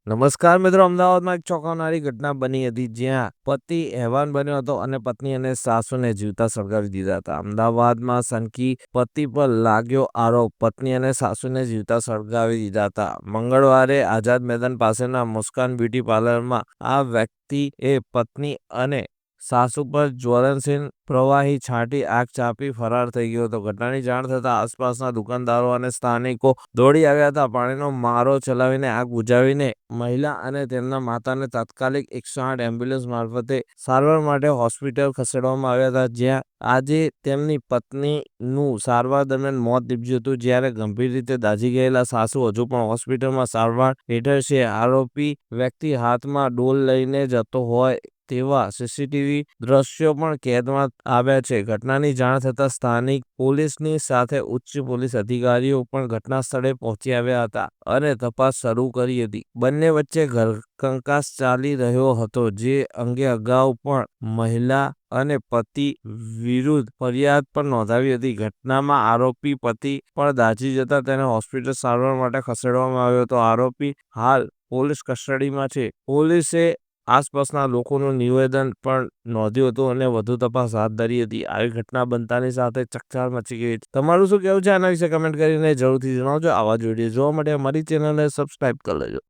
નમસ્કાર મિત્રો, અમદાવાદમાં એક ચોંકાવનારી ઘટના બની હતી જ્યાં પતિ હેવાન બન્યો હતો અને પત્ની અને સાસુને જીવતા સળગાવી દીધા હતા. અમદાવાદમાં સનકી પતિ પર લાગ્યો આરોપ, પત્ની અને સાસુને જીવતા સળગાવી દીધા હતા. મંગળવારે આઝાદ મેદાન પાસેના મુસ્કાન બ્યુટી પાર્લરમાં આ વ્યક્તિએ પત્ની અને સાસુ પર જ્વલનશીલ પ્રવાહી છાંટી આગ ચાંપી ફરાર થઈ ગયો હતો. ઘટનાની જાણ થતાં આસપાસના દુકાનદારો અને સ્થાનિકો દોડી આવ્યા હતા. પાણીનો મારો ચલાવીને આગ બુઝાવીને મહિલા અને તેમના માતાને તાત્કાલિક 108 એમ્બ્યુલન્સ મારફતે સારવાર માટે હોસ્પિટલ ખસેડવામાં આવ્યા હતા, જ્યાં આજે તેમની પત્નીનું સારવાર દરમિયાન મોત નીપજ્યું હતું, જ્યારે ગંભીર રીતે દાઝી ગયેલા સાસુ હજુ પણ હોસ્પિટલમાં સારવાર હેઠળ છે. આરોપી વ્યક્તિ હાથમાં ડોલ લઈને જતો હોય તેવા સીસીટીવી દ્રશ્યો પણ કેદમાં આવ્યા છે. ઘટનાની જાણ થતાં સ્થાનિક પોલીસની સાથે ઉચ્ચ પોલીસ અધિકારીઓ પણ ઘટના સ્થળે પહોંચી આવ્યા હતા અને તપાસ શરૂ કરી હતી. બંને વચ્ચે ઘરકંકાસ ચાલી રહ્યો હતો, જે અંગે અગાઉ પણ મહિલા અને પતિ વિરુદ્ધ ફરિયાદ પણ નોંધાવી હતી. ઘટનામાં આરોપી પતિ પણ દાઝી જતા તેને હોસ્પિટલ સારવાર માટે ખસેડવામાં આવ્યો હતો. આરોપી હાલ પોલીસ કસ્ટડીમાં છે. પોલીસે આસપાસના લોકોનું નિવેદન પણ નોંધ્યું હતું અને વધુ તપાસ હાથ ધરી હતી. આવી ઘટના બનતાની સાથે ચકચાર મચી ગઈ. તમારું શું કહેવું છે આના વિશે કમેન્ટ કરીને જરૂરથી જણાવજો. આવા જ વિડીયો જોવા માટે અમારી ચેનલને સબસ્ક્રાઇબ કરી લેજો.